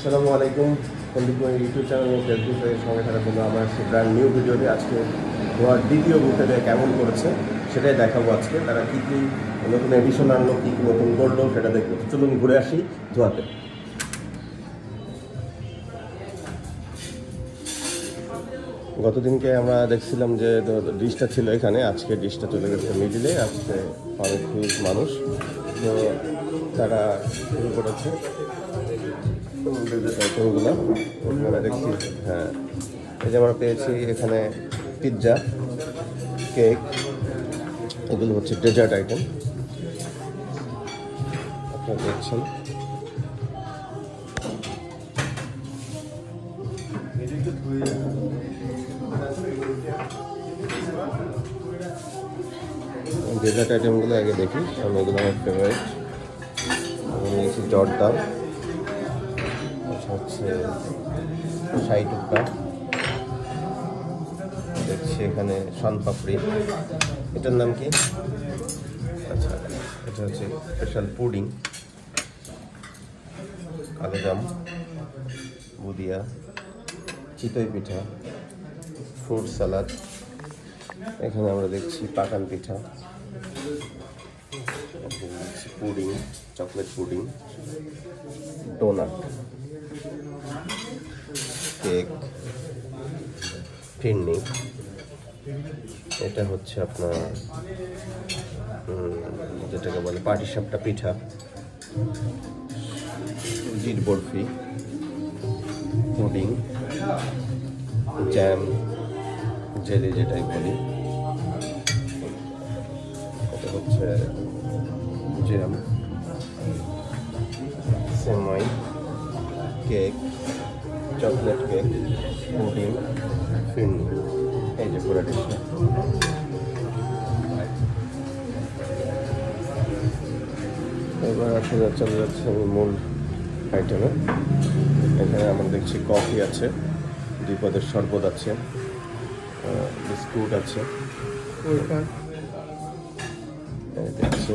আসসালামু আলাইকুম। Sandeep YouTube channel এবং ফেসবুক পেজের সঙ্গে থাকার জন্য আমার ব্র্যান্ড নিউ ভিডিওতে আজকে গোয়ার দ্বিতীয় বুথে কেমন করেছে সেটাই দেখাবো। আজকে তারা কী কী নতুন এডিশন আনলো, কী কী নতুন করলো সেটা দেখবো। চলুন ঘুরে আসি ধোয়াতে। গতদিনকে আমরা দেখছিলাম যে ডিশটা ছিল এখানে, আজকে ডিশটা চলে গেছে মিডিলে। আজকে অনেক মানুষ, তো তারা শুরু করেছে আইটেমগুলো আমরা দেখছি। হ্যাঁ, এই যে আমরা পেয়েছি এখানে পিৎজা, কেক, এগুলো হচ্ছে ডেজার্ট আইটেম। আপনারা দেখছেন ডেজার্ট আইটেমগুলো আগে দেখি। আমি এগুলো আমার ফেভারিট। আমি নিয়েছি জর্দা, হচ্ছে শাহী টুকরা, দেখছি এখানে শনপাপড়ি। এটার নাম কি? আচ্ছা, এটা হচ্ছে স্পেশাল পুডিং, কালোজাম, বুদিয়া, চিতই পিঠা, ফ্রুট সালাদ। এখানে আমরা দেখছি pakan pitha, pudding, chocolate pudding, donut, cake, phirni. এটা হচ্ছে আপনার যেটাকে বলে পাটিসাপটা পিঠা, সুজির বরফি, পুডিং, জ্যাম, জেলি যেটাই বলি। এটা হচ্ছে জ্যাম, সেমাই, কেক, চকলেট কেক, পুডিং, ফিরনি। এই যে পুরো ডিশটা। এবার আসলে চলে যাচ্ছে আমি মূল আইটেমে। এখানে আমরা দেখছি কফি আছে, 2 পদের শরবত আছে, বিস্কুট আছে, দেখছি।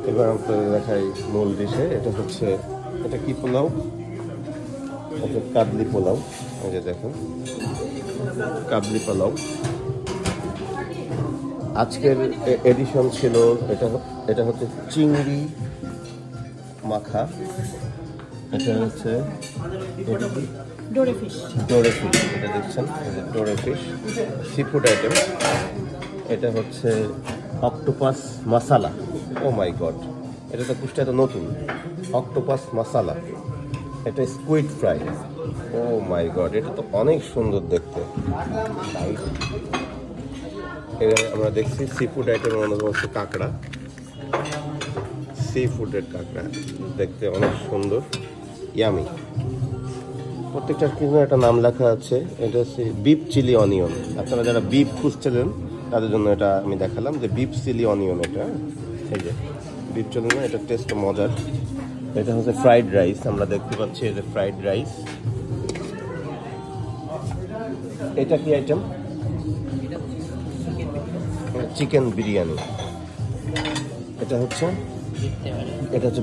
এবার আপনাদের দেখাই মূল ডিশে। এটা হচ্ছে, এটা কি পোলাও? এটা কাবলি পোলাও। এই যে দেখুন, কাবলি পোলাও। আজকের এডিশন ছিল এটা হচ্ছে চিংড়ি মাখা। এটা হচ্ছে ডোরে ফিশ। এটা দেখছেন, ডোরে ফিশ, সি ফুড আইটেম। এটা হচ্ছে অক্টোপাস মশালা। ও মাই গড, এটা তো কুষ্টা তো নতুন, অক্টোপাস মশালা। এটা স্কুইড ফ্রাই। ও মাই গড, এটা তো অনেক সুন্দর দেখতে। এখানে আমরা দেখছি সি ফুড আইটেমের মধ্যে হচ্ছে কাঁকড়া, সি ফুডের কাঁকড়া, দেখতে অনেক সুন্দর, ইয়ামি। প্রত্যেকটার কিন্তু একটা নাম লেখা আছে। এটা হচ্ছে বিফ চিলি অনিয়ন। আপনারা যারা বিফ খুঁজছিলেন তাদের জন্য এটা আমি দেখালাম যে বিফ চিলি অনিয়ন। এটা এই যে বিফ চিলি অনিয়ন, এটা টেস্ট মজার। এটা হচ্ছে ফ্রাইড রাইস, আমরা দেখতে পাচ্ছি এটা ফ্রাইড রাইস। এটা কি আইটেম? চিকেন বিরিয়ানি। এটা হচ্ছে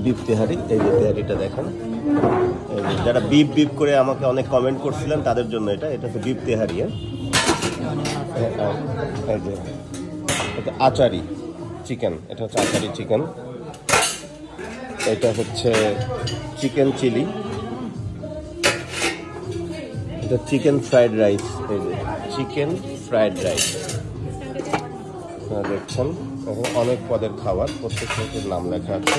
বিফ তেহারি। এই যে তেহারিটা দেখেন, যারা বিফ করে আমাকে অনেক কমেন্ট করছিলেন তাদের জন্য এটা হচ্ছে বিফ তেহারি। এই যে এটা আচারি চিকেন, এটা হচ্ছে আচারি চিকেন। এটা হচ্ছে চিকেন চিলি, এটা চিকেন ফ্রাইড রাইস। এই যে চিকেন ফ্রাইড রাইস দেখছেন। অনেক পদের খাবার, প্রত্যেকটার নাম লেখা আছে।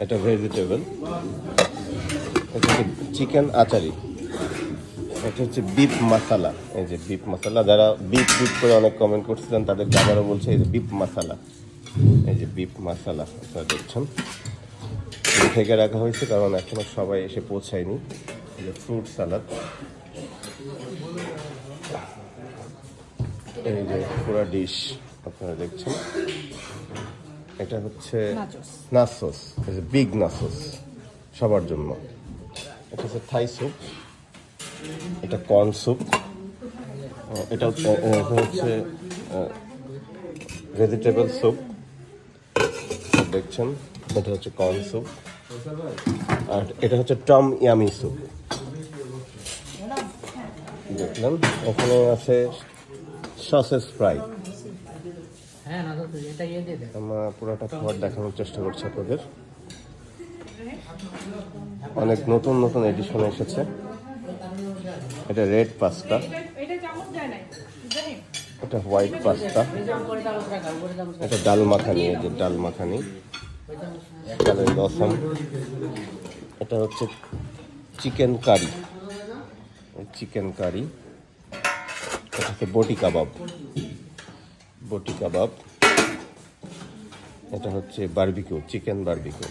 এটা ভেজিটেবল। এটা হচ্ছে চিকেন আচারি। এটা হচ্ছে বিফ মশালা। এই যে বিফ মশালা, যারা বিফ করে অনেক কমেন্ট করছিলেন তাদেরকে আবারও বলছে এই যে বিফ মশালা। এই যে বিফ মশালা আপনারা দেখছেন, থেকে রাখা হয়েছে কারণ এখনো সবাই এসে পৌঁছায়নি। এই যে ফ্রুট সালাদ, এই যে পুরো ডিশ আপনারা দেখছেন। এটা হচ্ছে নাসোস, এই যে বিগ নাসোস সবার জন্য। এটা হচ্ছে থাই স্যুপ, এটা কর্ন স্যুপ, এটা হচ্ছে ভেজিটেবল স্যুপ দেখছেন। এটা হচ্ছে কর্ন স্যুপ, আর এটা হচ্ছে টম ইয়ামি স্যুপ। দেখলাম এখানে আছে সসেস ফ্রাই। আমরা পুরোটা খাবার দেখানোর চেষ্টা করছি আপনাদের। অনেক নতুন নতুন এডিশন এসেছে। এটা রেড পাস্তা, এটা হোয়াইট পাস্তা, এটা ডাল মাখানি, এই যে ডাল মাখানি, ডালের রসম। এটা হচ্ছে চিকেন কারি, চিকেন কারি। এটা হচ্ছে বটি কাবাব, বটি কাবাব। এটা হচ্ছে বারবিকিউ, চিকেন বারবিকিউ।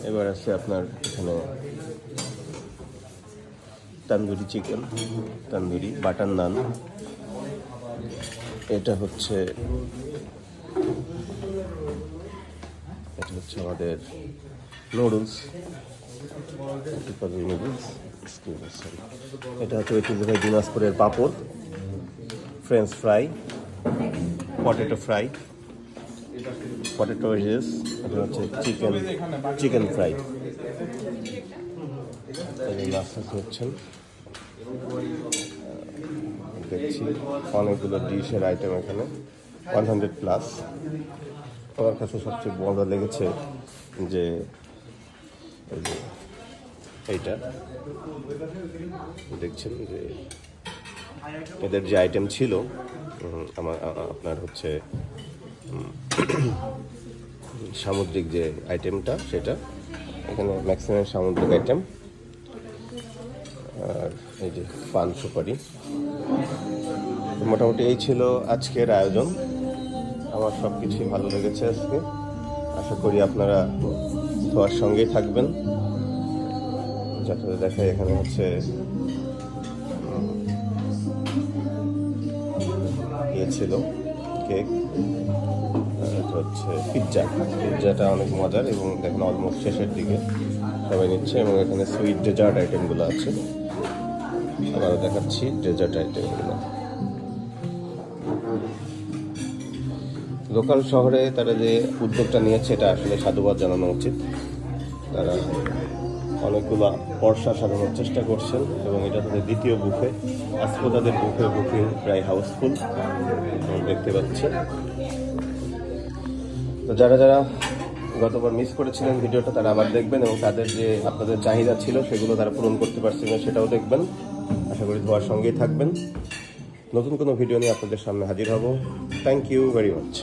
এবার আছে আপনার এখানে তন্দুরি চিকেন, তন্দুরি বাটার নান। এটা হচ্ছে আমাদের নুডলস, নুডলস। এটা হচ্ছে ঐতিহ্যবাহী দিনাজপুরের papad, french fry, potato fry, potato wedges. এটা হচ্ছে চিকেন ফ্রাই। নাস্তা হচ্ছেন দেখছি অনেকগুলো ডিশের আইটেম এখানে, 100+। আমার কাছে সবচেয়ে মজা লেগেছে যে এইটা দেখছেন যে এদের যে আইটেম ছিল আপনার হচ্ছে সামুদ্রিক যে আইটেমটা, সেটা এখানে ম্যাক্সিমাম সামুদ্রিক আইটেম। আর এই যে পান সুপারি। মোটামুটি এই ছিল আজকের আয়োজন। আমার সব কিছুই ভালো লেগেছে আজকে। আশা করি আপনারা ধোয়ার সঙ্গেই থাকবেন। যাতে দেখায় এখানে হচ্ছে ইয়ে ছিল কেক, হচ্ছে পিৎজাটা অনেক মজার এবং দেখেন অলমোস্ট শেষের দিকে সবাই নিচ্ছে। এবং এখানে সুইট ডেজার্ট আইটেমগুলো আছে, আবারও দেখাচ্ছি ডেজার্ট আইটেমগুলো। লোকাল শহরে তারা যে উদ্যোগটা নিয়েছে এটা আসলে সাধুবাদ জানানো উচিত। তারা অনেকগুলো পর্সা সাজানোর চেষ্টা করছেন এবং এটা তাদের দ্বিতীয় বুফে। আজকে তাদের বুকিং প্রায় হাউসফুল দেখতে পাচ্ছি। তো যারা যারা গতবার মিস করেছিলেন ভিডিওটা, তারা আবার দেখবেন এবং তাদের যে আপনাদের চাহিদা ছিল সেগুলো তারা পূরণ করতে পারছে না সেটাও দেখবেন। আশা করি ধোয়ার সঙ্গেই থাকবেন। নতুন কোনো ভিডিও নিয়ে আপনাদের সামনে হাজির হব। Thank you very much.